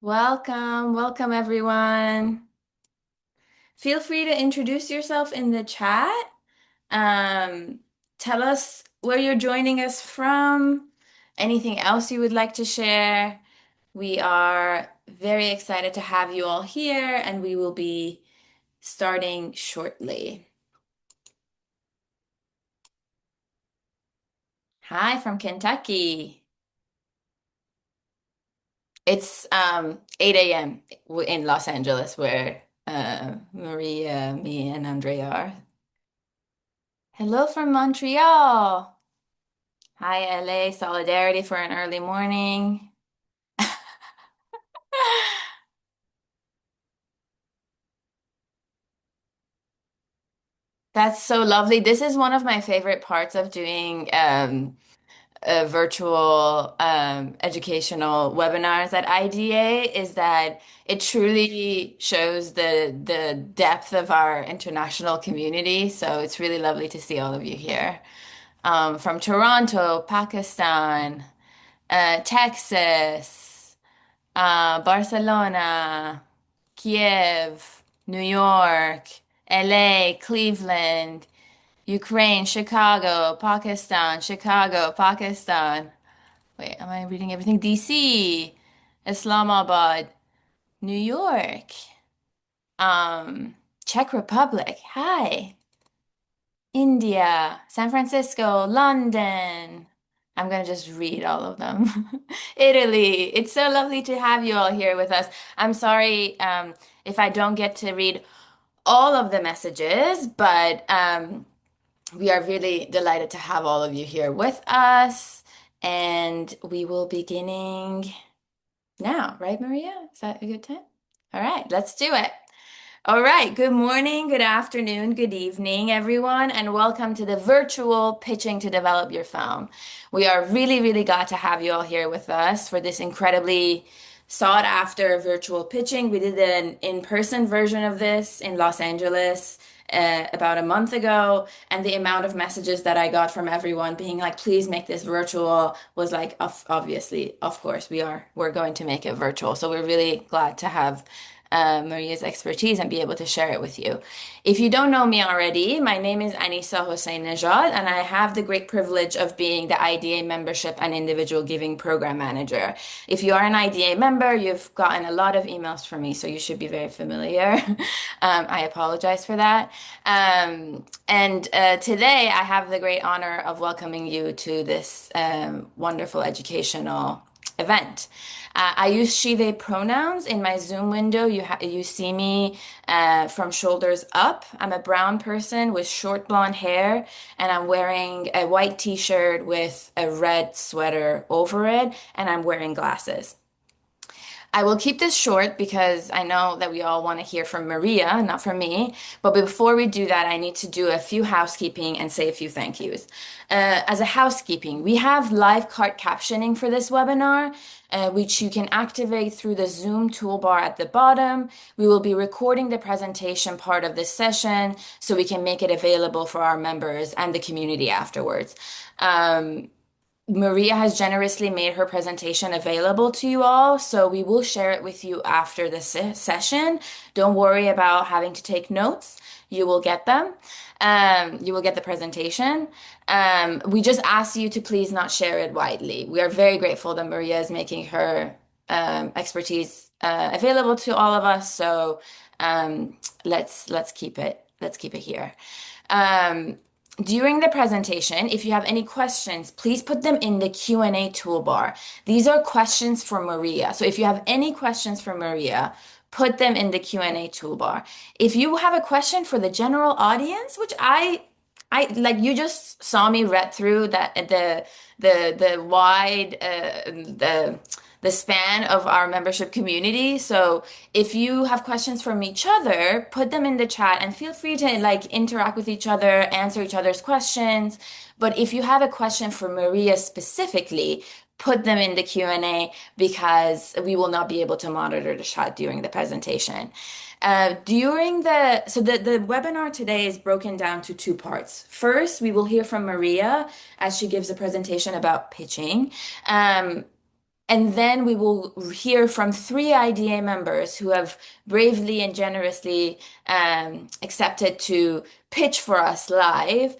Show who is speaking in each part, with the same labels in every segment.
Speaker 1: Welcome, welcome everyone. Feel free to introduce yourself in the chat. Um, Tell us where you're joining us from, anything else you would like to share. We are very excited to have you all here, and we will be starting shortly. Hi from Kentucky. It's 8 a.m. in Los Angeles, where Maria, me, and Andrea are. Hello from Montreal. Hi, LA. Solidarity for an early morning. That's so lovely. This is one of my favorite parts of doing virtual educational webinars at IDA is that it truly shows the depth of our international community. So it's really lovely to see all of you here. From Toronto, Pakistan, Texas. Barcelona, Kiev, New York, LA, Cleveland, Ukraine, Chicago, Pakistan. Wait, am I reading everything? DC, Islamabad, New York, Czech Republic. Hi. India, San Francisco, London. I'm gonna just read all of them. Italy. It's so lovely to have you all here with us. I'm sorry if I don't get to read all of the messages, but we are really delighted to have all of you here with us. And we will beginning now, right, Maria? Is that a good time? All right, let's do it. All right. Good morning, good afternoon, good evening, everyone, and welcome to the virtual Pitching to Develop Your Film. We are really, really glad to have you all here with us for this incredibly sought after virtual pitching. We did an in-person version of this in Los Angeles about a month ago, and the amount of messages that I got from everyone being like, please make this virtual was like, obviously, of course, we're going to make it virtual. So we're really glad to have Maria's expertise and be able to share it with you. If you don't know me already, my name is Anissa Hossein Nejad, and I have the great privilege of being the IDA Membership and Individual Giving Program Manager. If you are an IDA member, you've gotten a lot of emails from me, so you should be very familiar. I apologize for that. And today I have the great honor of welcoming you to this wonderful educational event. I use she, they pronouns in my Zoom window. You see me from shoulders up. I'm a brown person with short blonde hair, and I'm wearing a white t-shirt with a red sweater over it, and I'm wearing glasses. I will keep this short because I know that we all want to hear from Maria, not from me. But before we do that, I need to do a few housekeeping and say a few thank yous. As a housekeeping, we have live cart captioning for this webinar, which you can activate through the Zoom toolbar at the bottom. We will be recording the presentation part of this session so we can make it available for our members and the community afterwards. Maria has generously made her presentation available to you all, so we will share it with you after the session. Don't worry about having to take notes. You will get them. You will get the presentation. We just ask you to please not share it widely. We are very grateful that Maria is making her expertise available to all of us. So let's keep it here. Um, During the presentation, if you have any questions, please put them in the Q&A toolbar. These are questions for Maria. So if you have any questions for Maria, put them in the Q&A toolbar. If you have a question for the general audience, which I like, you just saw me read through that the wide the span of our membership community. So if you have questions from each other, put them in the chat and feel free to like interact with each other, answer each other's questions. But if you have a question for Maria specifically, put them in the Q&A because we will not be able to monitor the chat during the presentation. The webinar today is broken down to two parts. First, we will hear from Maria as she gives a presentation about pitching. And then we will hear from three IDA members who have bravely and generously accepted to pitch for us live.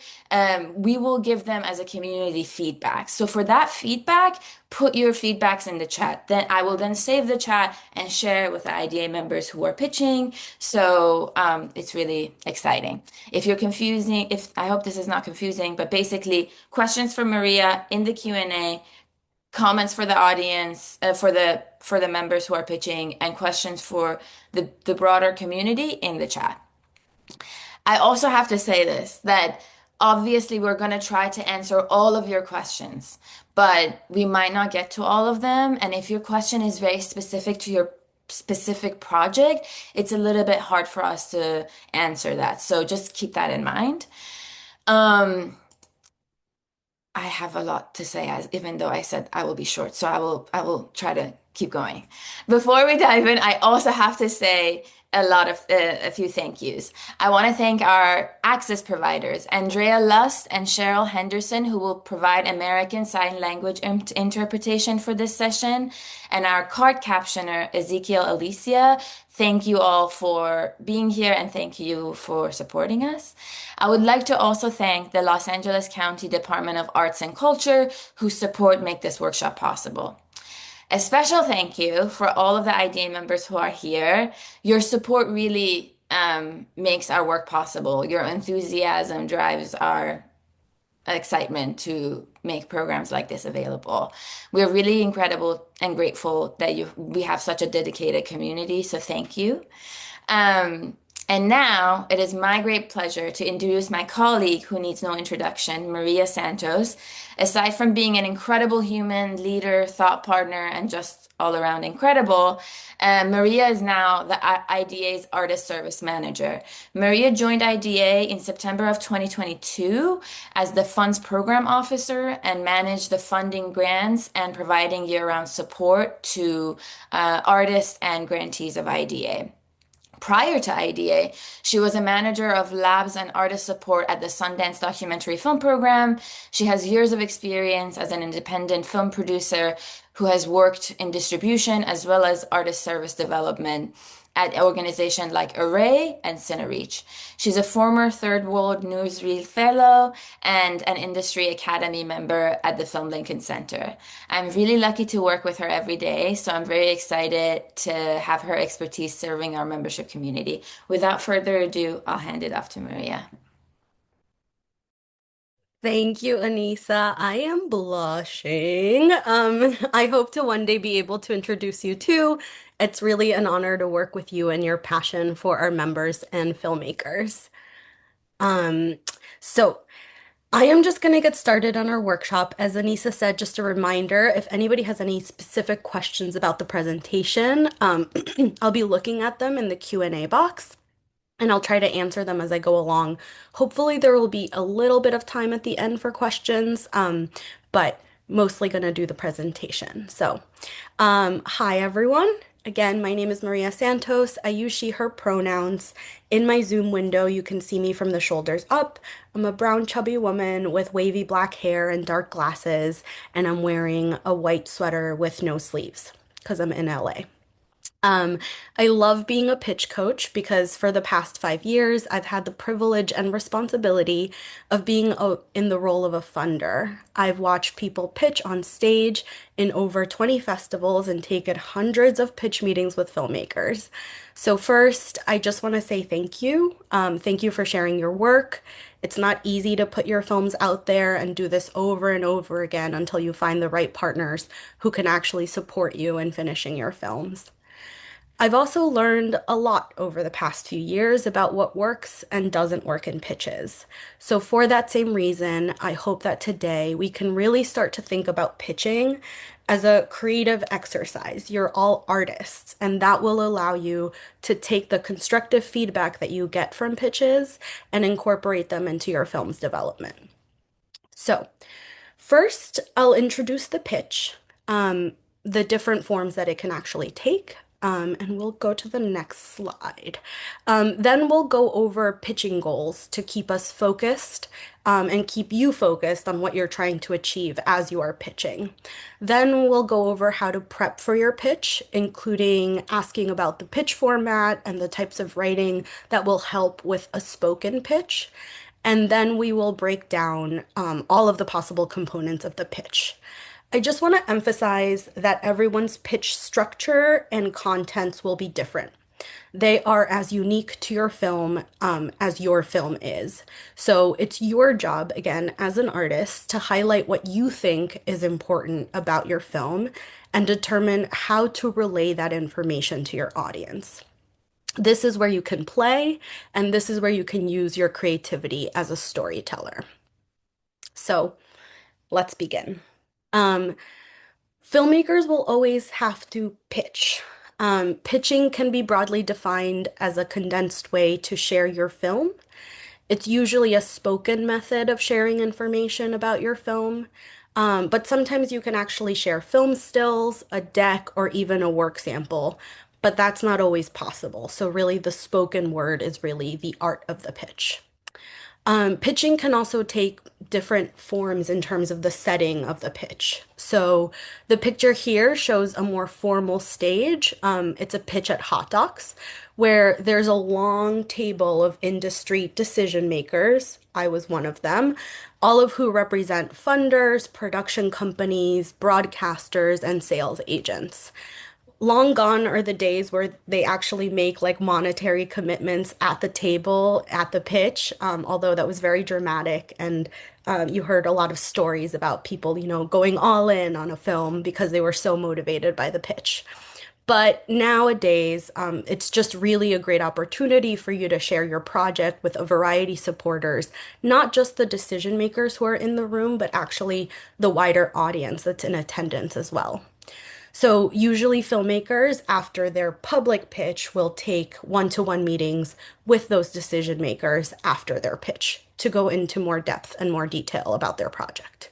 Speaker 1: We will give them as a community feedback. So for that feedback, put your feedbacks in the chat. Then I will then save the chat and share with the IDA members who are pitching. So it's really exciting. If you're confusing, if I hope this is not confusing, but basically questions for Maria in the Q&A, comments for the audience, for the members who are pitching, and questions for the broader community in the chat. I also have to say this, that obviously we're going to try to answer all of your questions, but we might not get to all of them. And if your question is very specific to your specific project, it's a little bit hard for us to answer that. So just keep that in mind. Um, I have a lot to say, as even though I said I will be short, so I will try to keep going. Before we dive in, I also have to say a few thank yous. I want to thank our access providers, Andrea Lust and Cheryl Henderson, who will provide American Sign Language interpretation for this session, and our card captioner, Ezekiel Alicia. Thank you all for being here and thank you for supporting us. I would like to also thank the Los Angeles County Department of Arts and Culture, whose support make this workshop possible. A special thank you for all of the IDA members who are here. Your support really makes our work possible. Your enthusiasm drives our excitement to make programs like this available. We're really incredible and grateful that we have such a dedicated community, so thank you. Um, and now it is my great pleasure to introduce my colleague who needs no introduction, Maria Santos. Aside from being an incredible human, leader, thought partner, and just all around incredible, Maria is now the IDA's Artist Service Manager. Maria joined IDA in September of 2022 as the Funds Program Officer and managed the funding grants and providing year-round support to artists and grantees of IDA. Prior to IDA, she was a manager of labs and artist support at the Sundance Documentary Film Program. She has years of experience as an independent film producer who has worked in distribution as well as artist service development at organizations like Array and Cinereach. She's a former Third World Newsreel Fellow and an Industry Academy member at the Film Lincoln Center. I'm really lucky to work with her every day, so I'm very excited to have her expertise serving our membership community. Without further ado, I'll hand it off to Maria.
Speaker 2: Thank you, Anissa. I am blushing. I hope to one day be able to introduce you too. It's really an honor to work with you and your passion for our members and filmmakers. Um, so I am just going to get started on our workshop. As Anissa said, just a reminder, if anybody has any specific questions about the presentation, I'll be looking at them in the Q&A box and I'll try to answer them as I go along. Hopefully, there will be a little bit of time at the end for questions, but mostly going to do the presentation. So, hi everyone. Again, my name is Maria Santos. I use she, her pronouns. In my Zoom window, you can see me from the shoulders up. I'm a brown, chubby woman with wavy black hair and dark glasses, and I'm wearing a white sweater with no sleeves because I'm in LA. Um, I love being a pitch coach because for the past 5 years, I've had the privilege and responsibility of being in the role of a funder. I've watched people pitch on stage in over 20 festivals and taken hundreds of pitch meetings with filmmakers. So first, I just want to say thank you. Thank you for sharing your work. It's not easy to put your films out there and do this over and over again until you find the right partners who can actually support you in finishing your films. I've also learned a lot over the past few years about what works and doesn't work in pitches. So, for that same reason, I hope that today we can really start to think about pitching as a creative exercise. You're all artists, and that will allow you to take the constructive feedback that you get from pitches and incorporate them into your film's development. So, first, I'll introduce the pitch, the different forms that it can actually take, And we'll go to the next slide. Then we'll go over pitching goals to keep us focused and keep you focused on what you're trying to achieve as you are pitching. Then we'll go over how to prep for your pitch, including asking about the pitch format and the types of writing that will help with a spoken pitch. And then we will break down all of the possible components of the pitch. I just want to emphasize that everyone's pitch structure and contents will be different. They are as unique to your film as your film is. So it's your job, again, as an artist, to highlight what you think is important about your film and determine how to relay that information to your audience. This is where you can play, and this is where you can use your creativity as a storyteller. So let's begin. Um, Filmmakers will always have to pitch. Pitching can be broadly defined as a condensed way to share your film. It's usually a spoken method of sharing information about your film, but sometimes you can actually share film stills, a deck, or even a work sample, but that's not always possible. So, really, the spoken word is really the art of the pitch. Pitching can also take different forms in terms of the setting of the pitch. So the picture here shows a more formal stage. It's a pitch at Hot Docs, where there's a long table of industry decision makers. I was one of them, all of who represent funders, production companies, broadcasters, and sales agents. Long gone are the days where they actually make like monetary commitments at the table at the pitch, although that was very dramatic. And you heard a lot of stories about people, going all in on a film because they were so motivated by the pitch. But nowadays, it's just really a great opportunity for you to share your project with a variety of supporters, not just the decision makers who are in the room, but actually the wider audience that's in attendance as well. So, usually, filmmakers, after their public pitch, will take one-to-one meetings with those decision makers after their pitch to go into more depth and more detail about their project.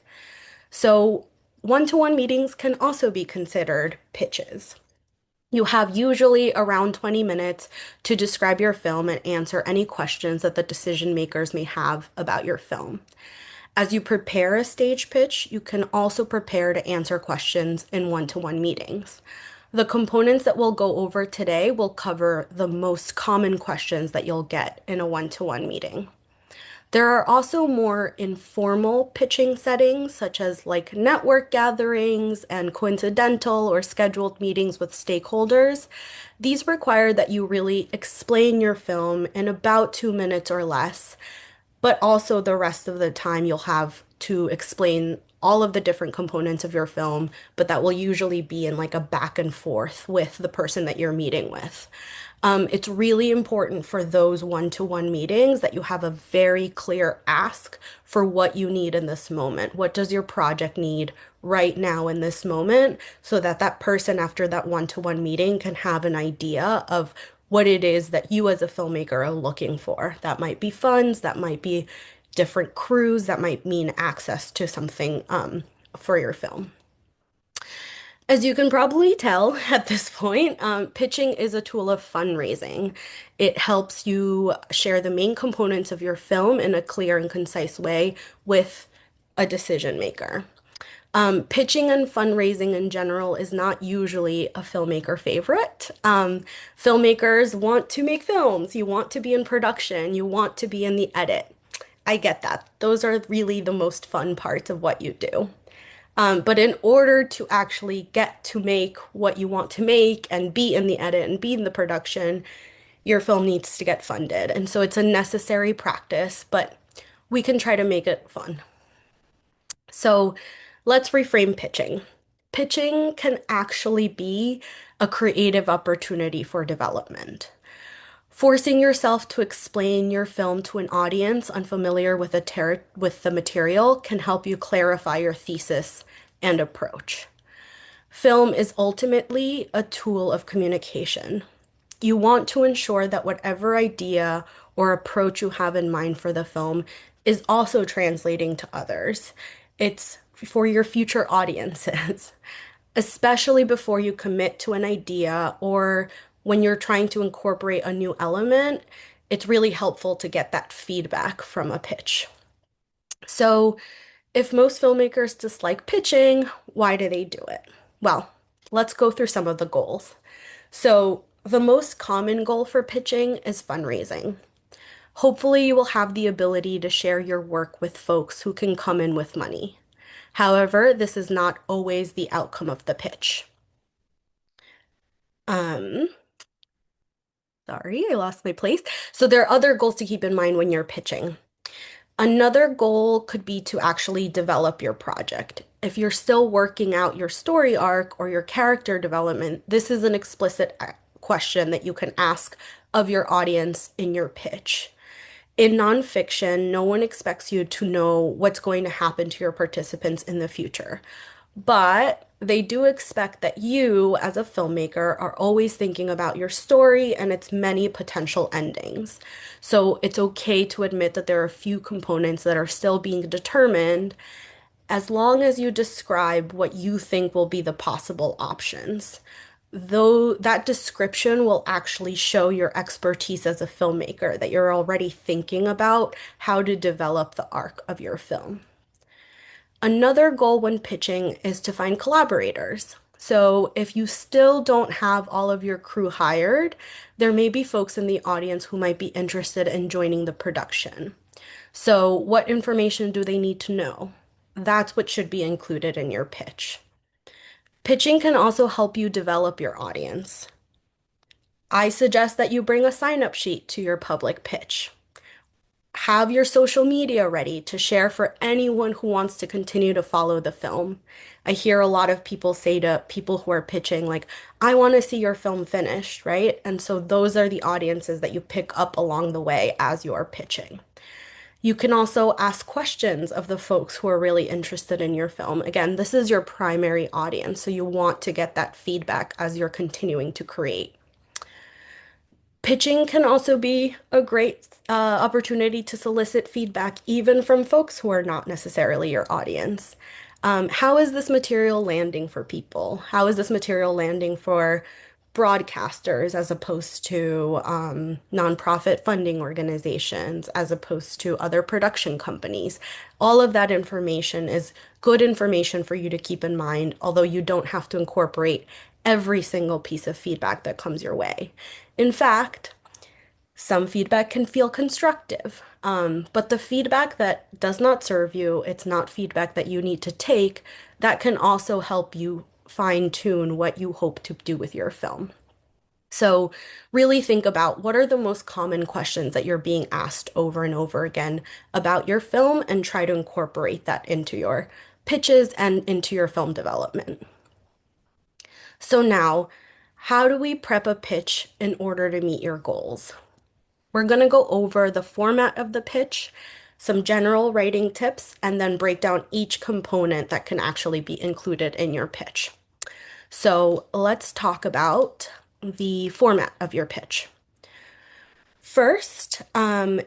Speaker 2: So, one-to-one meetings can also be considered pitches. You have usually around 20 minutes to describe your film and answer any questions that the decision makers may have about your film. As you prepare a stage pitch, you can also prepare to answer questions in one-to-one meetings. The components that we'll go over today will cover the most common questions that you'll get in a one-to-one meeting. There are also more informal pitching settings, such as like network gatherings and coincidental or scheduled meetings with stakeholders. These require that you really explain your film in about 2 minutes or less, but also the rest of the time you'll have to explain all of the different components of your film, but that will usually be in like a back and forth with the person that you're meeting with. It's really important for those one-to-one meetings that you have a very clear ask for what you need in this moment. What does your project need right now in this moment so that that person after that one-to-one meeting can have an idea of what it is that you as a filmmaker are looking for. That might be funds, that might be different crews, that might mean access to something for your film. As you can probably tell at this point, pitching is a tool of fundraising. It helps you share the main components of your film in a clear and concise way with a decision maker. Pitching and fundraising in general is not usually a filmmaker favorite. Filmmakers want to make films, you want to be in production, you want to be in the edit. I get that. Those are really the most fun parts of what you do. But in order to actually get to make what you want to make and be in the edit and be in the production, your film needs to get funded. And so it's a necessary practice, but we can try to make it fun. So let's reframe pitching. Pitching can actually be a creative opportunity for development. Forcing yourself to explain your film to an audience unfamiliar with the material can help you clarify your thesis and approach. Film is ultimately a tool of communication. You want to ensure that whatever idea or approach you have in mind for the film is also translating to others. It's for your future audiences. especially before you commit to an idea or when you're trying to incorporate a new element, it's really helpful to get that feedback from a pitch. So, if most filmmakers dislike pitching, why do they do it? Well, let's go through some of the goals. So, the most common goal for pitching is fundraising. Hopefully, you will have the ability to share your work with folks who can come in with money. However, this is not always the outcome of the pitch. Um, Sorry, I lost my place. So there are other goals to keep in mind when you're pitching. Another goal could be to actually develop your project. If you're still working out your story arc or your character development, this is an explicit question that you can ask of your audience in your pitch. In nonfiction, no one expects you to know what's going to happen to your participants in the future. But they do expect that you, as a filmmaker, are always thinking about your story and its many potential endings. So it's okay to admit that there are a few components that are still being determined as long as you describe what you think will be the possible options. Though that description will actually show your expertise as a filmmaker, that you're already thinking about how to develop the arc of your film. Another goal when pitching is to find collaborators. So, if you still don't have all of your crew hired, there may be folks in the audience who might be interested in joining the production. So, what information do they need to know? That's what should be included in your pitch. Pitching can also help you develop your audience. I suggest that you bring a sign up sheet to your public pitch. Have your social media ready to share for anyone who wants to continue to follow the film. I hear a lot of people say to people who are pitching, like, I want to see your film finished, right? And so those are the audiences that you pick up along the way as you are pitching. You can also ask questions of the folks who are really interested in your film. Again, this is your primary audience, so you want to get that feedback as you're continuing to create. Pitching can also be a great opportunity to solicit feedback, even from folks who are not necessarily your audience. How is this material landing for people? How is this material landing for broadcasters as opposed to nonprofit funding organizations, as opposed to other production companies? All of that information is good information for you to keep in mind, although you don't have to incorporate every single piece of feedback that comes your way. In fact, some feedback can feel constructive, but the feedback that does not serve you, it's not feedback that you need to take, that can also help you fine tune what you hope to do with your film. So, really think about what are the most common questions that you're being asked over and over again about your film and try to incorporate that into your pitches and into your film development. So, now, how do we prep a pitch in order to meet your goals? We're going to go over the format of the pitch, some general writing tips, and then break down each component that can actually be included in your pitch. So let's talk about the format of your pitch. First, I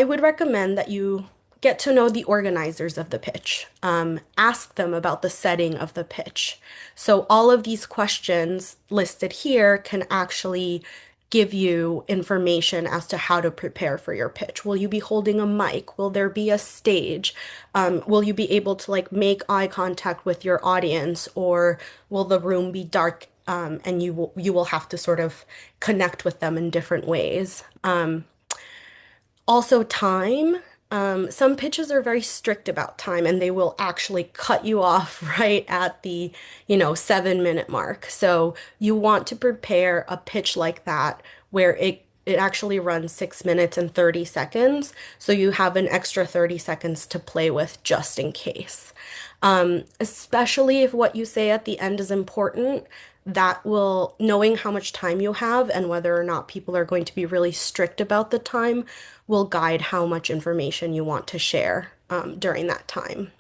Speaker 2: would recommend that you get to know the organizers of the pitch. Ask them about the setting of the pitch. So, all of these questions listed here can actually give you information as to how to prepare for your pitch. Will you be holding a mic? Will there be a stage? Will you be able to like make eye contact with your audience, or will the room be dark and you will have to sort of connect with them in different ways? Also, time. Some pitches are very strict about time and they will actually cut you off right at the, 7-minute mark. So you want to prepare a pitch like that where it actually runs 6 minutes and 30 seconds. So you have an extra 30 seconds to play with just in case. Especially if what you say at the end is important, that will, knowing how much time you have and whether or not people are going to be really strict about the time, will guide how much information you want to share during that time.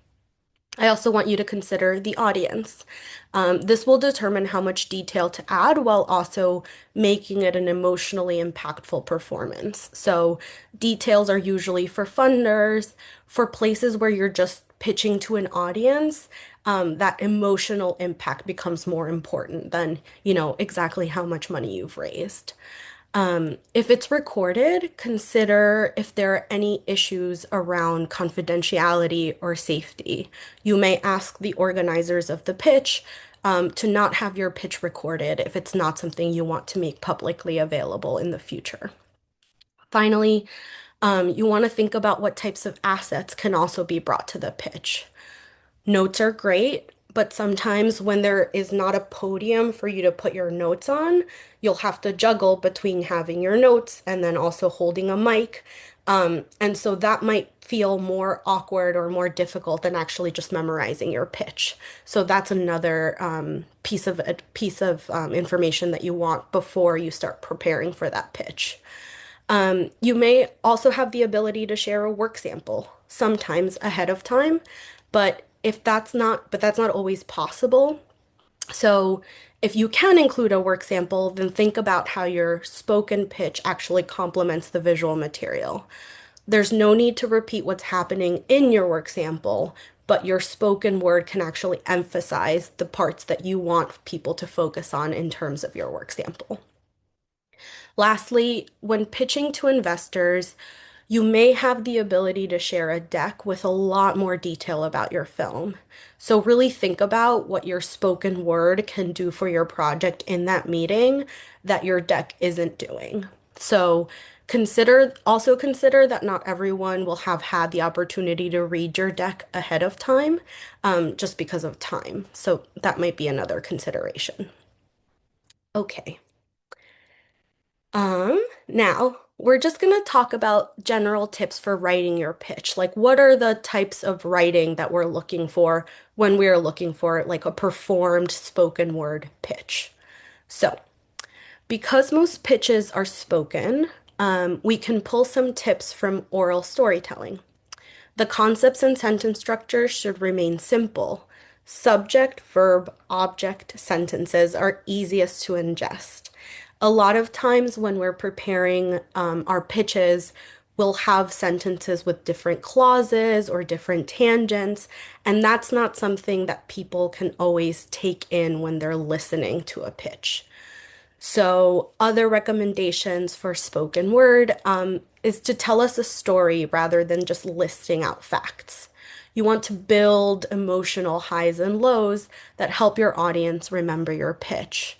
Speaker 2: I also want you to consider the audience. This will determine how much detail to add while also making it an emotionally impactful performance. So, details are usually for funders, for places where you're just pitching to an audience, that emotional impact becomes more important than, exactly how much money you've raised. If it's recorded, consider if there are any issues around confidentiality or safety. You may ask the organizers of the pitch to not have your pitch recorded if it's not something you want to make publicly available in the future. Finally, you want to think about what types of assets can also be brought to the pitch. Notes are great, but sometimes when there is not a podium for you to put your notes on, you'll have to juggle between having your notes and then also holding a mic. And so that might feel more awkward or more difficult than actually just memorizing your pitch. So that's another piece of information that you want before you start preparing for that pitch. You may also have the ability to share a work sample, sometimes ahead of time, but that's not always possible. So if you can include a work sample, then think about how your spoken pitch actually complements the visual material. There's no need to repeat what's happening in your work sample, but your spoken word can actually emphasize the parts that you want people to focus on in terms of your work sample. Lastly, when pitching to investors, you may have the ability to share a deck with a lot more detail about your film. So, really think about what your spoken word can do for your project in that meeting that your deck isn't doing. So, consider that not everyone will have had the opportunity to read your deck ahead of time, just because of time. So, that might be another consideration. Okay. Now we're just going to talk about general tips for writing your pitch. Like, what are the types of writing that we're looking for when we're looking for like a performed spoken word pitch? So, because most pitches are spoken, we can pull some tips from oral storytelling. The concepts and sentence structure should remain simple. Subject, verb, object sentences are easiest to ingest. A lot of times when we're preparing our pitches, we'll have sentences with different clauses or different tangents, and that's not something that people can always take in when they're listening to a pitch. So, other recommendations for spoken word is to tell us a story rather than just listing out facts. You want to build emotional highs and lows that help your audience remember your pitch.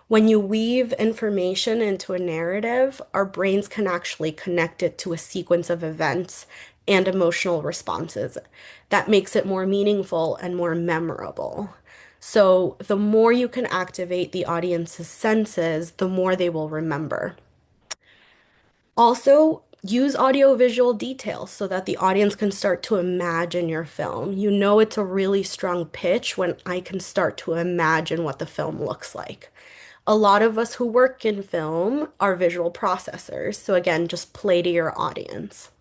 Speaker 2: When you weave information into a narrative, our brains can actually connect it to a sequence of events and emotional responses. That makes it more meaningful and more memorable. So, the more you can activate the audience's senses, the more they will remember. Also, use audiovisual details so that the audience can start to imagine your film. You know, it's a really strong pitch when I can start to imagine what the film looks like. A lot of us who work in film are visual processors. So, again, just play to your audience.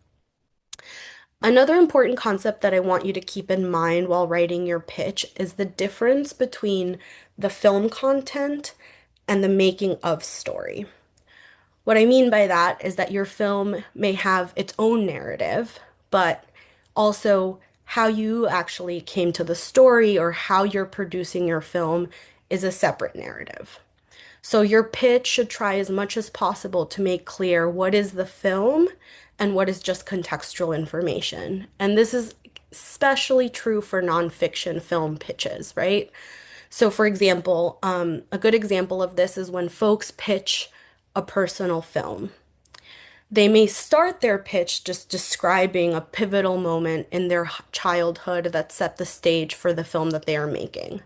Speaker 2: Another important concept that I want you to keep in mind while writing your pitch is the difference between the film content and the making of story. What I mean by that is that your film may have its own narrative, but also how you actually came to the story or how you're producing your film is a separate narrative. So your pitch should try as much as possible to make clear what is the film and what is just contextual information. And this is especially true for nonfiction film pitches, right? So, for example, a good example of this is when folks pitch a personal film. They may start their pitch just describing a pivotal moment in their childhood that set the stage for the film that they are making.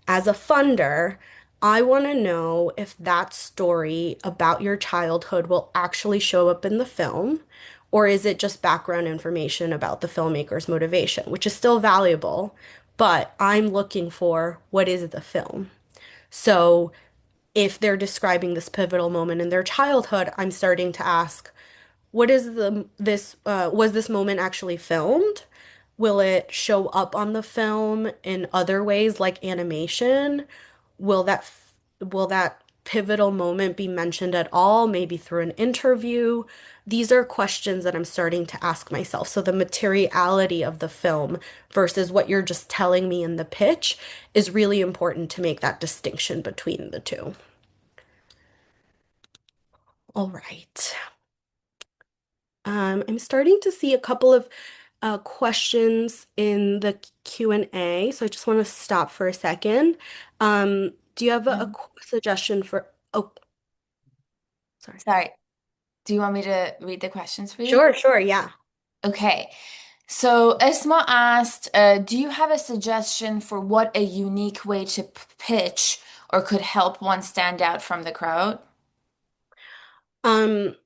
Speaker 2: As a funder, I want to know if that story about your childhood will actually show up in the film, or is it just background information about the filmmaker's motivation, which is still valuable, but I'm looking for what is the film. So if they're describing this pivotal moment in their childhood, I'm starting to ask, what is this was this moment actually filmed? Will it show up on the film in other ways like animation? Will that pivotal moment be mentioned at all, maybe through an interview? These are questions that I'm starting to ask myself. So the materiality of the film versus what you're just telling me in the pitch is really important to make that distinction between the two. All right. I'm starting to see a couple of questions in the Q&A, so I just want to stop for a second. Do you have a
Speaker 1: Mhm.
Speaker 2: suggestion for? Oh, sorry.
Speaker 1: Sorry. Do you want me to read the questions for you?
Speaker 2: Sure, sure, yeah.
Speaker 1: Okay. So Esma asked, do you have a suggestion for what a unique way to pitch or could help one stand out from the crowd?
Speaker 2: Um,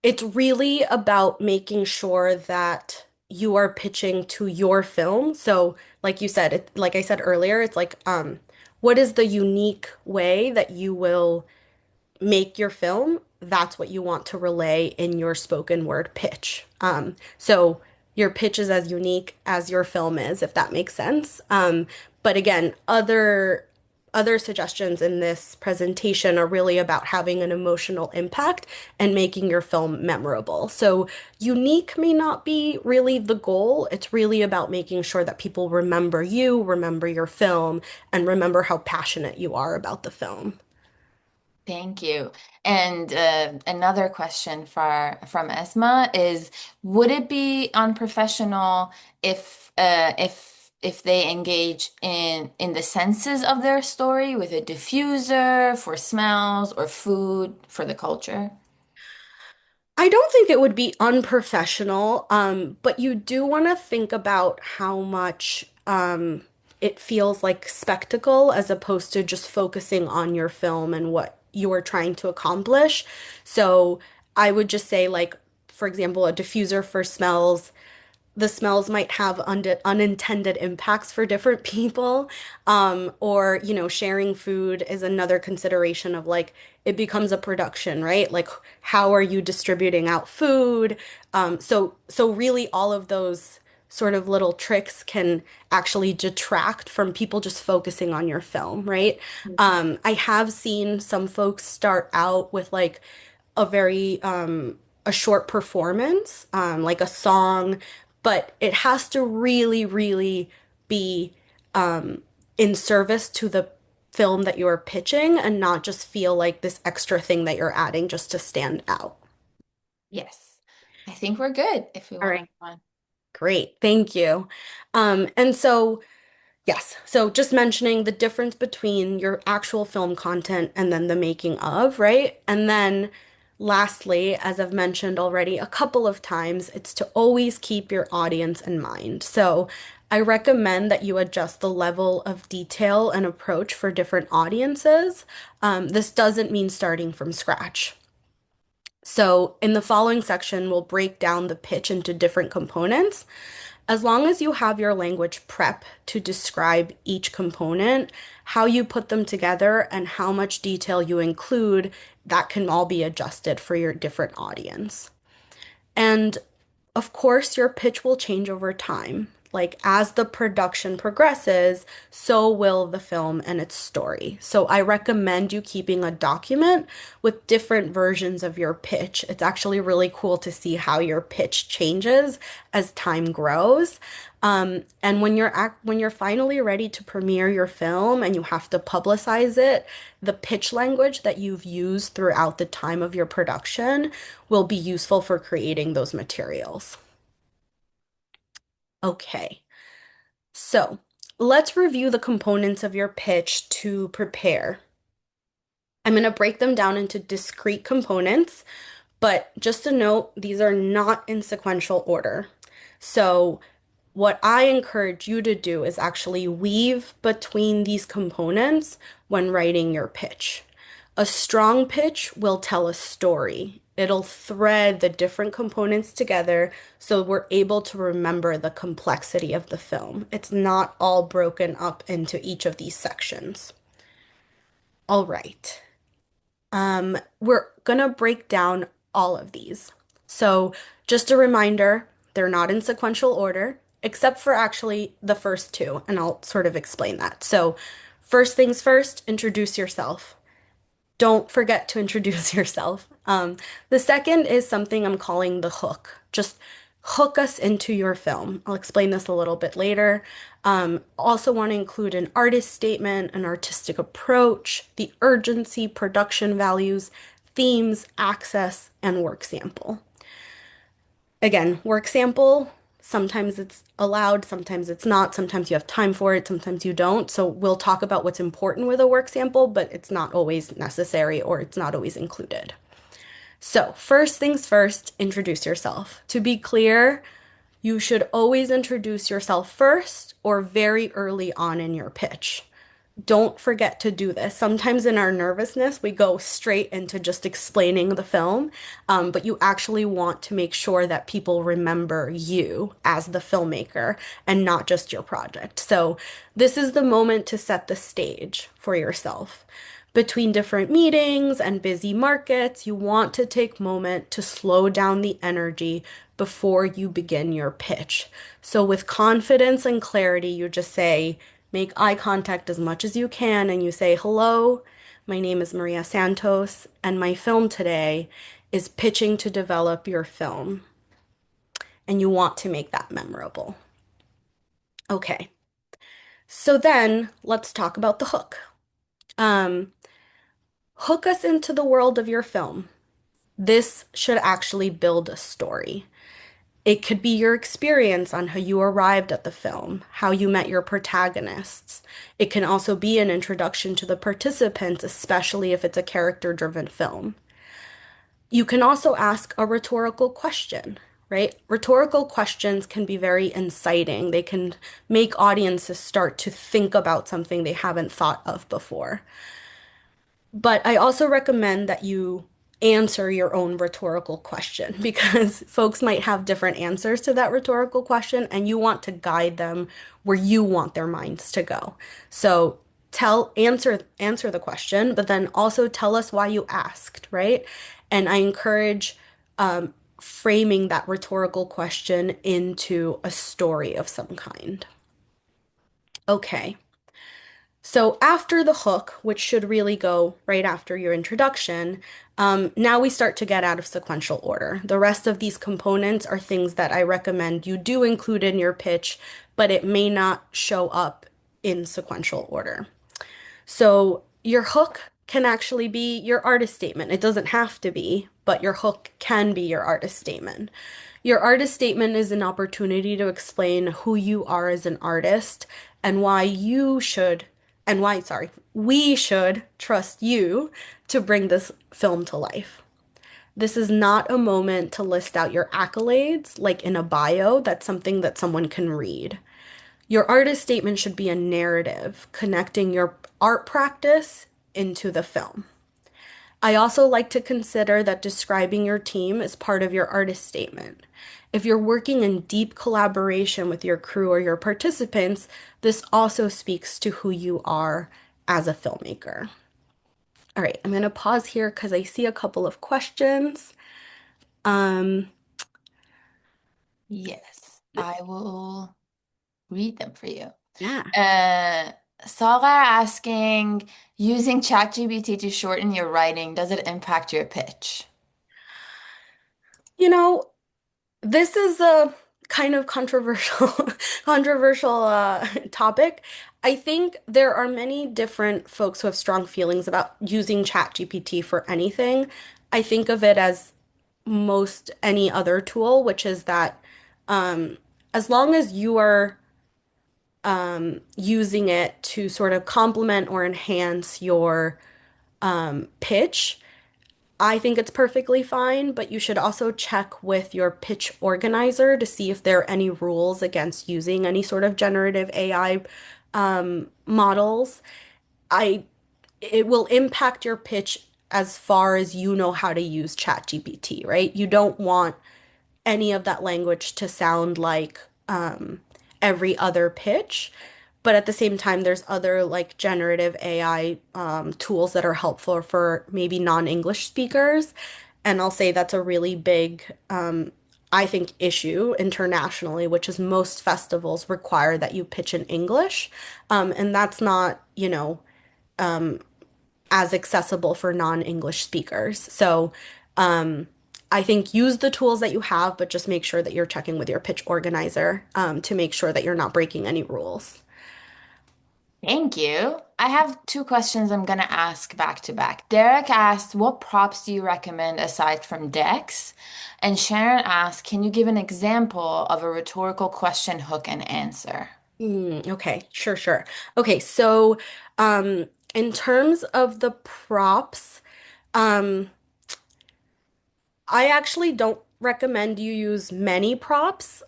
Speaker 2: it's really about making sure that you are pitching to your film. So, like you said, like I said earlier, it's like, what is the unique way that you will make your film, that's what you want to relay in your spoken word pitch. So your pitch is as unique as your film is, if that makes sense. But again, other suggestions in this presentation are really about having an emotional impact and making your film memorable. So unique may not be really the goal. It's really about making sure that people remember you, remember your film, and remember how passionate you are about the film.
Speaker 1: Thank you. And another question from Esma is, would it be unprofessional if they engage in the senses of their story with a diffuser for smells or food for the culture?
Speaker 2: I don't think it would be unprofessional, but you do want to think about how much it feels like spectacle as opposed to just focusing on your film and what you're trying to accomplish. So I would just say, like, for example, a diffuser for smells, the smells might have unintended impacts for different people. Or, sharing food is another consideration of like it becomes a production, right? Like, how are you distributing out food? So really all of those sort of little tricks can actually detract from people just focusing on your film, right? I have seen some folks start out with like a very a short performance, like a song, but it has to really, really be in service to the film that you're pitching and not just feel like this extra thing that you're adding just to stand out.
Speaker 1: Yes. I think we're good if we
Speaker 2: All
Speaker 1: want to
Speaker 2: right,
Speaker 1: move on.
Speaker 2: great. Thank you. And so yes. So just mentioning the difference between your actual film content and then the making of, right? And then lastly, as I've mentioned already a couple of times, it's to always keep your audience in mind. So I recommend that you adjust the level of detail and approach for different audiences. This doesn't mean starting from scratch. So in the following section, we'll break down the pitch into different components. As long as you have your language prep to describe each component, how you put them together, and how much detail you include, that can all be adjusted for your different audience. And of course, your pitch will change over time. Like as the production progresses, so will the film and its story. So I recommend you keeping a document with different versions of your pitch. It's actually really cool to see how your pitch changes as time grows. And when you're finally ready to premiere your film and you have to publicize it, the pitch language that you've used throughout the time of your production will be useful for creating those materials. Okay, so let's review the components of your pitch to prepare. I'm going to break them down into discrete components, but just a note, these are not in sequential order. So what I encourage you to do is actually weave between these components when writing your pitch. A strong pitch will tell a story. It'll thread the different components together so we're able to remember the complexity of the film. It's not all broken up into each of these sections. All right. We're gonna break down all of these. So, just a reminder, they're not in sequential order, except for actually the first two, and I'll sort of explain that. So, first things first, introduce yourself. don't forget to introduce yourself. The second is something I'm calling the hook. Just hook us into your film. I'll explain this a little bit later. Also want to include an artist statement, an artistic approach, the urgency, production values, themes, access, and work sample. Again, work sample, sometimes it's allowed, sometimes it's not, sometimes you have time for it, sometimes you don't. So we'll talk about what's important with a work sample, but it's not always necessary or it's not always included. So, first things first, introduce yourself. To be clear, you should always introduce yourself first or very early on in your pitch. Don't forget to do this. Sometimes in our nervousness, we go straight into just explaining the film, but you actually want to make sure that people remember you as the filmmaker and not just your project. So, this is the moment to set the stage for yourself. Between different meetings and busy markets, you want to take a moment to slow down the energy before you begin your pitch. So, with confidence and clarity, you just say, make eye contact as much as you can, and you say, "Hello, my name is Maria Santos, and my film today is pitching to develop your film." And you want to make that memorable. Okay, so then let's talk about the hook. Um, Hook us into the world of your film. This should actually build a story. It could be your experience on how you arrived at the film, how you met your protagonists. It can also be an introduction to the participants, especially if it's a character-driven film. You can also ask a rhetorical question, right? Rhetorical questions can be very inciting. They can make audiences start to think about something they haven't thought of before. But I also recommend that you answer your own rhetorical question because folks might have different answers to that rhetorical question and you want to guide them where you want their minds to go. So answer the question, but then also tell us why you asked, right? And I encourage framing that rhetorical question into a story of some kind. Okay. So after the hook, which should really go right after your introduction, now we start to get out of sequential order. The rest of these components are things that I recommend you do include in your pitch, but it may not show up in sequential order. So your hook can actually be your artist statement. It doesn't have to be, but your hook can be your artist statement. Your artist statement is an opportunity to explain who you are as an artist and why you should, and why, sorry, we should trust you to bring this film to life. This is not a moment to list out your accolades like in a bio. That's something that someone can read. Your artist statement should be a narrative connecting your art practice into the film. I also like to consider that describing your team is part of your artist statement. If you're working in deep collaboration with your crew or your participants, this also speaks to who you are as a filmmaker. All right, I'm going to pause here because I see a couple of questions. Um,
Speaker 1: Yes, I will read them for you.
Speaker 2: yeah.
Speaker 1: Uh, Saga asking, using ChatGPT to shorten your writing, does it impact your pitch?
Speaker 2: You know, this is a kind of controversial controversial topic. I think there are many different folks who have strong feelings about using ChatGPT for anything. I think of it as most any other tool, which is that um, as long as you are using it to sort of complement or enhance your pitch, I think it's perfectly fine, but you should also check with your pitch organizer to see if there are any rules against using any sort of generative AI models. I It will impact your pitch as far as you know how to use ChatGPT, right? You don't want any of that language to sound like every other pitch. But at the same time, there's other like generative AI tools that are helpful for maybe non-English speakers. And I'll say that's a really big, I think, issue internationally, which is most festivals require that you pitch in English. And that's not, as accessible for non-English speakers. So, um, I think use the tools that you have, but just make sure that you're checking with your pitch organizer, to make sure that you're not breaking any rules.
Speaker 1: Thank you. I have two questions I'm going to ask back to back. Derek asked, what props do you recommend aside from decks? And Sharon asked, can you give an example of a rhetorical question, hook, and answer?
Speaker 2: Okay, sure, sure. Okay, so um, in terms of the props, um, I actually don't recommend you use many props,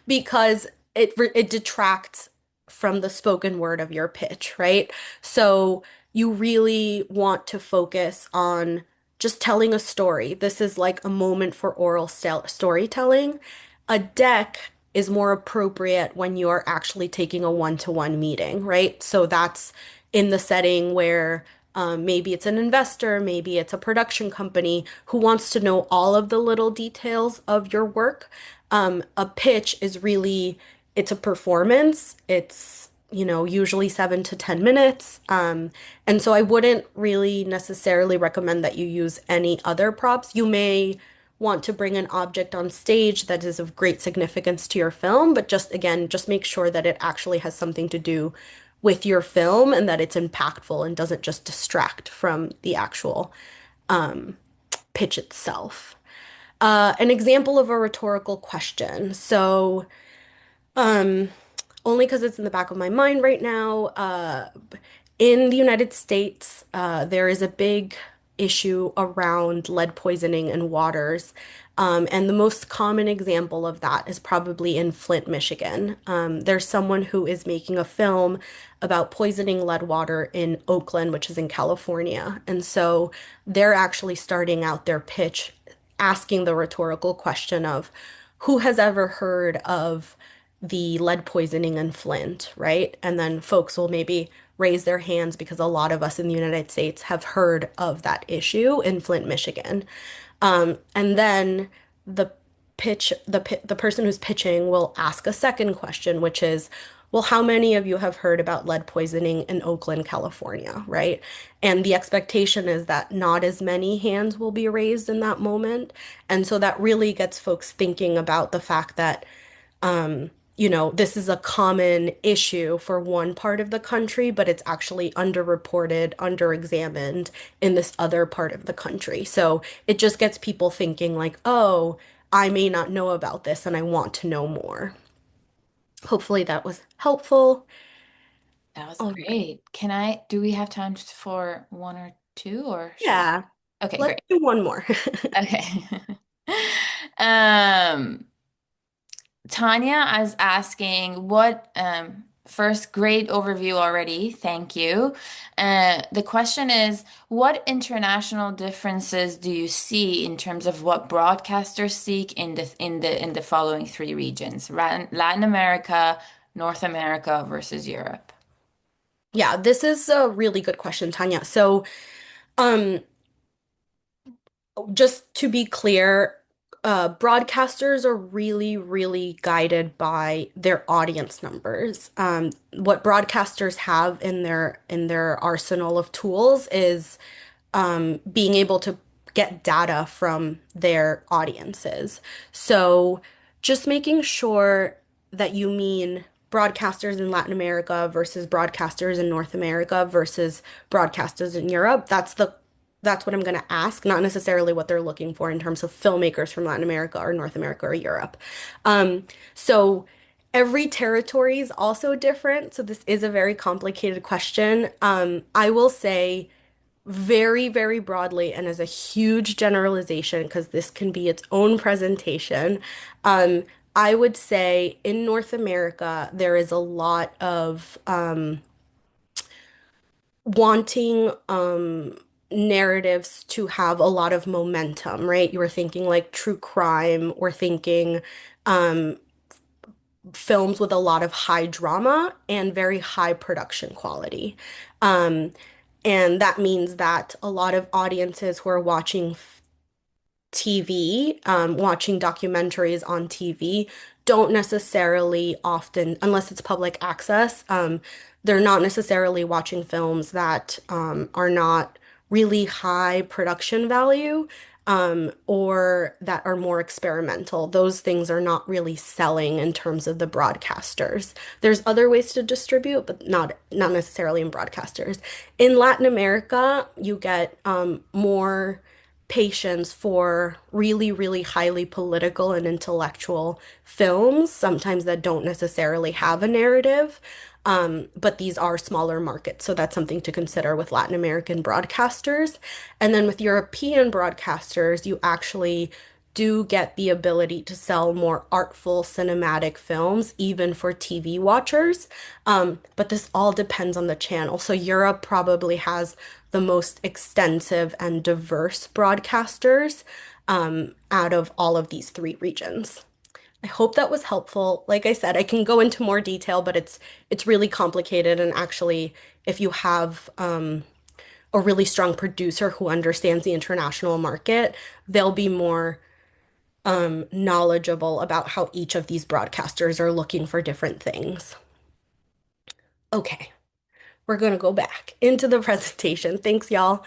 Speaker 2: because it detracts from the spoken word of your pitch, right? So you really want to focus on just telling a story. This is like a moment for oral storytelling. A deck is more appropriate when you're actually taking a one-to-one meeting, right? So that's in the setting where maybe it's an investor, maybe it's a production company who wants to know all of the little details of your work. A pitch is really, it's a performance. It's, usually 7 to 10 minutes. And so I wouldn't really necessarily recommend that you use any other props. You may want to bring an object on stage that is of great significance to your film, but just again, just make sure that it actually has something to do with your film and that it's impactful and doesn't just distract from the actual pitch itself. An example of a rhetorical question. So, um, only because it's in the back of my mind right now. In the United States, there is a big issue around lead poisoning in waters. And the most common example of that is probably in Flint, Michigan. There's someone who is making a film about poisoning lead water in Oakland, which is in California. And so they're actually starting out their pitch asking the rhetorical question of who has ever heard of the lead poisoning in Flint, right? And then folks will maybe raise their hands because a lot of us in the United States have heard of that issue in Flint, Michigan. And then the the person who's pitching will ask a second question, which is, well, how many of you have heard about lead poisoning in Oakland, California, right? And the expectation is that not as many hands will be raised in that moment. And so that really gets folks thinking about the fact that this is a common issue for one part of the country, but it's actually underreported, underexamined in this other part of the country. So it just gets people thinking like, oh, I may not know about this and I want to know more. Hopefully that was helpful.
Speaker 1: That was
Speaker 2: All right.
Speaker 1: great. Do we have time for one or two, or should we?
Speaker 2: Yeah.
Speaker 1: Okay,
Speaker 2: Let's
Speaker 1: great.
Speaker 2: do one more.
Speaker 1: Okay. Um, Tanya is asking what, first, great overview already. Thank you. The question is, what international differences do you see in terms of what broadcasters seek in the following three regions? Latin America, North America versus Europe.
Speaker 2: Yeah, this is a really good question, Tanya. So, um, just to be clear, broadcasters are really, really guided by their audience numbers. What broadcasters have in their arsenal of tools is being able to get data from their audiences. So just making sure that you mean broadcasters in Latin America versus broadcasters in North America versus broadcasters in Europe. That's what I'm going to ask, not necessarily what they're looking for in terms of filmmakers from Latin America or North America or Europe. Um, so every territory is also different. So this is a very complicated question. I will say very, very broadly and as a huge generalization, because this can be its own presentation, um, I would say in North America, there is a lot of wanting narratives to have a lot of momentum, right? You were thinking like true crime or thinking um, films with a lot of high drama and very high production quality. Um, and that means that a lot of audiences who are watching TV, watching documentaries on TV, don't necessarily often, unless it's public access, they're not necessarily watching films that are not really high production value or that are more experimental. Those things are not really selling in terms of the broadcasters. There's other ways to distribute, but not necessarily in broadcasters. In Latin America, you get more patience for really, really highly political and intellectual films, sometimes that don't necessarily have a narrative. But these are smaller markets, so that's something to consider with Latin American broadcasters. And then with European broadcasters, you actually do get the ability to sell more artful cinematic films, even for TV watchers. But this all depends on the channel. So Europe probably has the most extensive and diverse broadcasters out of all of these three regions. I hope that was helpful. Like I said, I can go into more detail, but it's really complicated. And actually, if you have a really strong producer who understands the international market, they'll be more knowledgeable about how each of these broadcasters are looking for different things. Okay, we're gonna go back into the presentation. Thanks, y'all.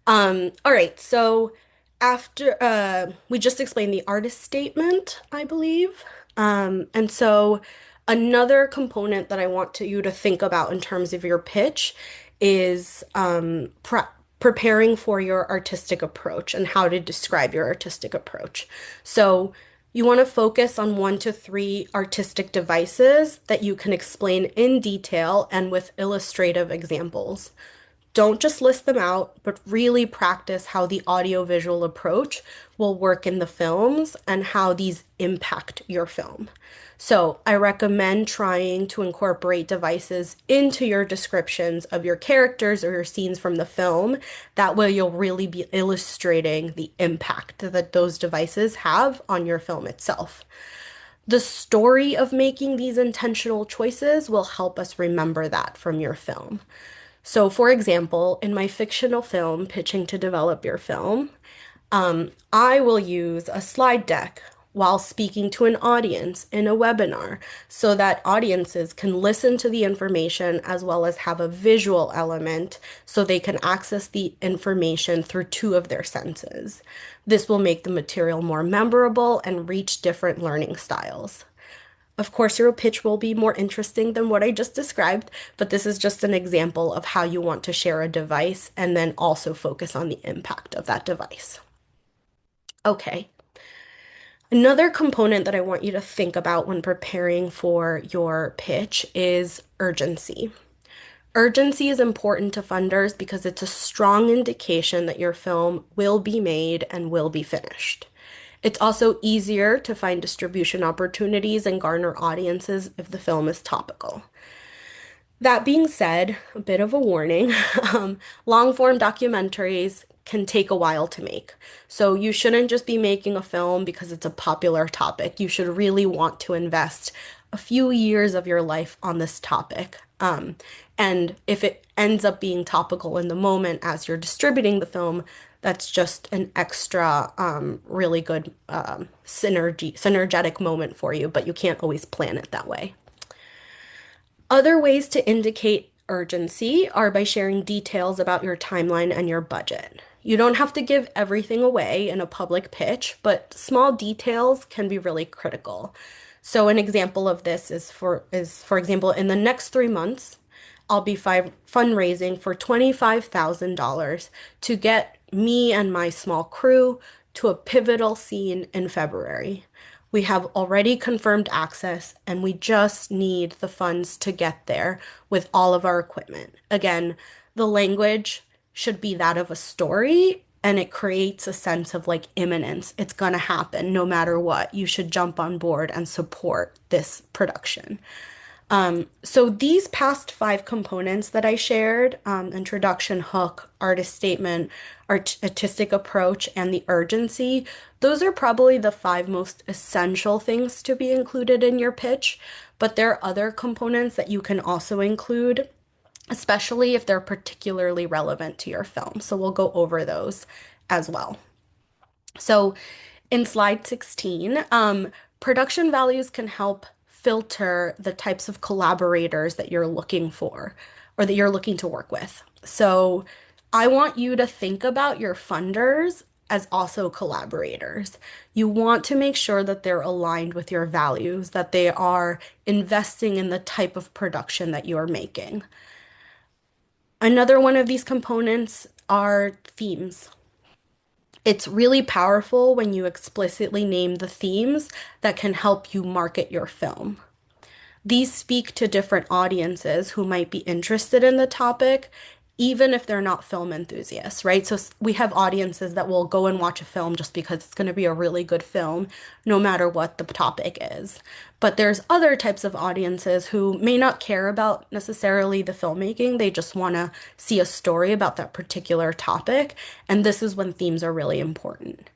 Speaker 2: All right, so after we just explained the artist statement, I believe. And so another component that I want you to think about in terms of your pitch is preparing for your artistic approach and how to describe your artistic approach. So you want to focus on 1 to 3 artistic devices that you can explain in detail and with illustrative examples. Don't just list them out, but really practice how the audiovisual approach will work in the films and how these impact your film. So, I recommend trying to incorporate devices into your descriptions of your characters or your scenes from the film. That way, you'll really be illustrating the impact that those devices have on your film itself. The story of making these intentional choices will help us remember that from your film. So, for example, in my fictional film, Pitching to Develop Your Film, I will use a slide deck while speaking to an audience in a webinar so that audiences can listen to the information as well as have a visual element so they can access the information through 2 of their senses. This will make the material more memorable and reach different learning styles. Of course, your pitch will be more interesting than what I just described, but this is just an example of how you want to share a device and then also focus on the impact of that device. Okay. Another component that I want you to think about when preparing for your pitch is urgency. Urgency is important to funders because it's a strong indication that your film will be made and will be finished. It's also easier to find distribution opportunities and garner audiences if the film is topical. That being said, a bit of a warning, long form documentaries can take a while to make. So you shouldn't just be making a film because it's a popular topic. You should really want to invest a few years of your life on this topic. And if it ends up being topical in the moment as you're distributing the film, that's just an extra really good synergetic moment for you, but you can't always plan it that way. Other ways to indicate urgency are by sharing details about your timeline and your budget. You don't have to give everything away in a public pitch, but small details can be really critical. So an example of this is for example, in the next 3 months, I'll be fundraising for $25,000 to get me and my small crew to a pivotal scene in February. We have already confirmed access and we just need the funds to get there with all of our equipment. Again, the language should be that of a story and it creates a sense of like imminence. It's gonna happen no matter what. You should jump on board and support this production. So these past 5 components that I shared, introduction, hook, artist statement, artistic approach, and the urgency, those are probably the 5 most essential things to be included in your pitch. But there are other components that you can also include, especially if they're particularly relevant to your film. So we'll go over those as well. So in slide 16, production values can help filter the types of collaborators that you're looking for or that you're looking to work with. So I want you to think about your funders as also collaborators. You want to make sure that they're aligned with your values, that they are investing in the type of production that you're making. Another one of these components are themes. It's really powerful when you explicitly name the themes that can help you market your film. These speak to different audiences who might be interested in the topic, even if they're not film enthusiasts, right? So we have audiences that will go and watch a film just because it's going to be a really good film, no matter what the topic is. But there's other types of audiences who may not care about necessarily the filmmaking. They just want to see a story about that particular topic. And this is when themes are really important.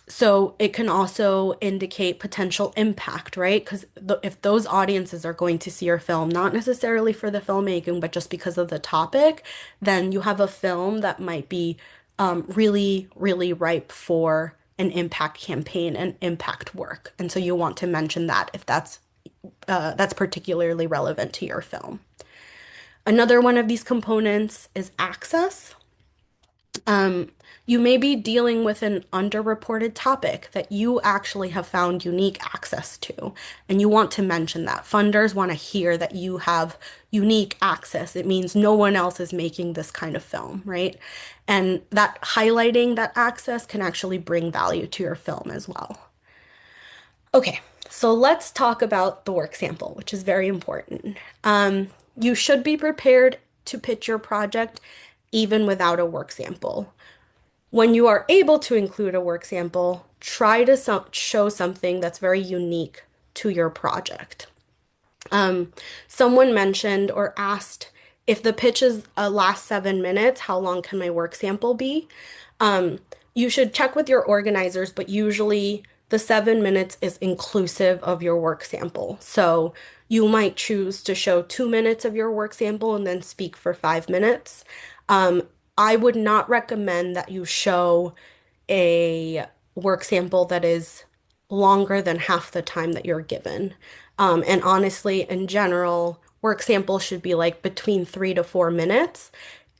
Speaker 2: So it can also indicate potential impact, right? Because if those audiences are going to see your film, not necessarily for the filmmaking, but just because of the topic, then you have a film that might be really, really ripe for an impact campaign and impact work. And so you want to mention that if that's particularly relevant to your film. Another one of these components is access. Um, you may be dealing with an underreported topic that you actually have found unique access to, and you want to mention that. Funders want to hear that you have unique access. It means no one else is making this kind of film, right? And that highlighting that access can actually bring value to your film as well. Okay, so let's talk about the work sample, which is very important. You should be prepared to pitch your project even without a work sample. When you are able to include a work sample, try to show something that's very unique to your project. Someone mentioned or asked if the pitch is last 7 minutes, how long can my work sample be? Um, you should check with your organizers, but usually the 7 minutes is inclusive of your work sample. So you might choose to show 2 minutes of your work sample and then speak for 5 minutes. Um, I would not recommend that you show a work sample that is longer than half the time that you're given. And honestly, in general, work samples should be like between 3 to 4 minutes.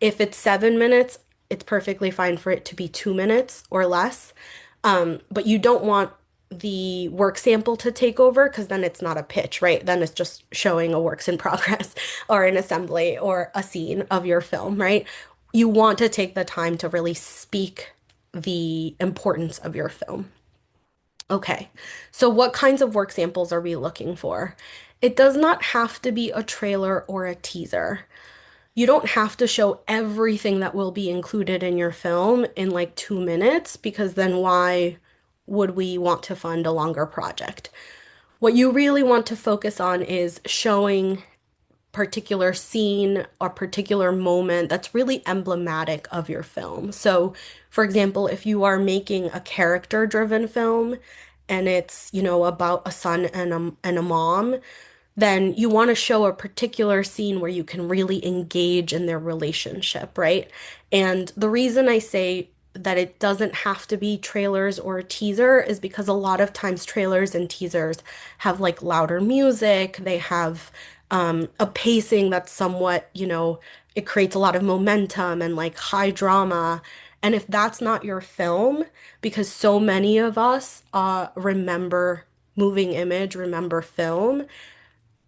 Speaker 2: If it's 7 minutes, it's perfectly fine for it to be 2 minutes or less. But you don't want the work sample to take over because then it's not a pitch, right? Then it's just showing a works in progress or an assembly or a scene of your film, right? You want to take the time to really speak the importance of your film. Okay, so what kinds of work samples are we looking for? It does not have to be a trailer or a teaser. You don't have to show everything that will be included in your film in like 2 minutes because then why would we want to fund a longer project? What you really want to focus on is showing particular scene or particular moment that's really emblematic of your film. So, for example, if you are making a character-driven film and it's, about a son and a mom, then you want to show a particular scene where you can really engage in their relationship, right? And the reason I say that it doesn't have to be trailers or a teaser is because a lot of times trailers and teasers have like louder music, they have a pacing that's somewhat, it creates a lot of momentum and like high drama. And if that's not your film, because so many of us remember moving image, remember film,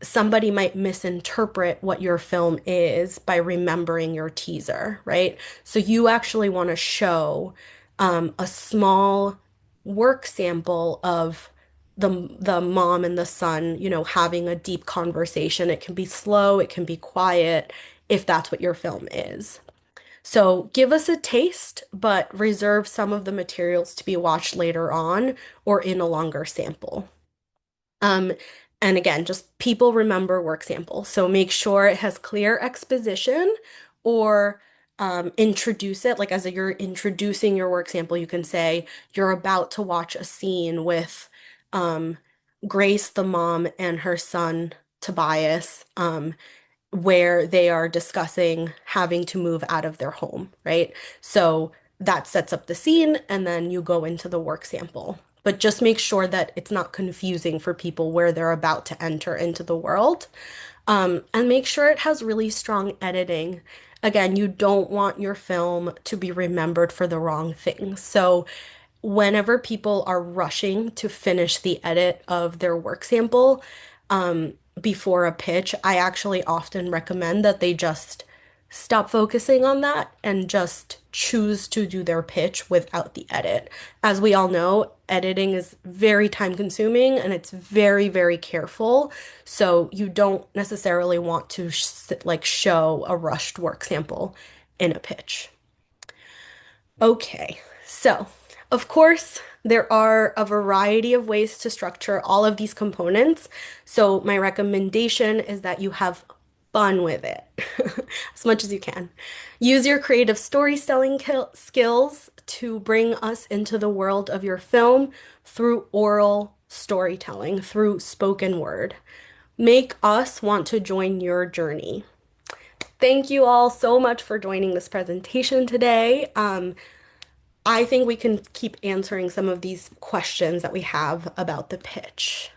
Speaker 2: somebody might misinterpret what your film is by remembering your teaser, right? So you actually want to show a small work sample of the mom and the son, having a deep conversation. It can be slow, it can be quiet, if that's what your film is. So give us a taste, but reserve some of the materials to be watched later on or in a longer sample. Um, and again, just people remember work samples. So make sure it has clear exposition or introduce it. Like as you're introducing your work sample, you can say you're about to watch a scene with um, Grace, the mom, and her son, Tobias, where they are discussing having to move out of their home, right? So that sets up the scene, and then you go into the work sample. but just make sure that it's not confusing for people where they're about to enter into the world. And make sure it has really strong editing. Again, you don't want your film to be remembered for the wrong things. So, whenever people are rushing to finish the edit of their work sample, before a pitch, I actually often recommend that they just stop focusing on that and just choose to do their pitch without the edit. As we all know, editing is very time consuming and it's very, very careful. So you don't necessarily want to show a rushed work sample in a pitch. Okay, so of course, there are a variety of ways to structure all of these components. So, my recommendation is that you have fun with it as much as you can. Use your creative storytelling skills to bring us into the world of your film through oral storytelling, through spoken word. Make us want to join your journey. Thank you all so much for joining this presentation today. I think we can keep answering some of these questions that we have about the pitch.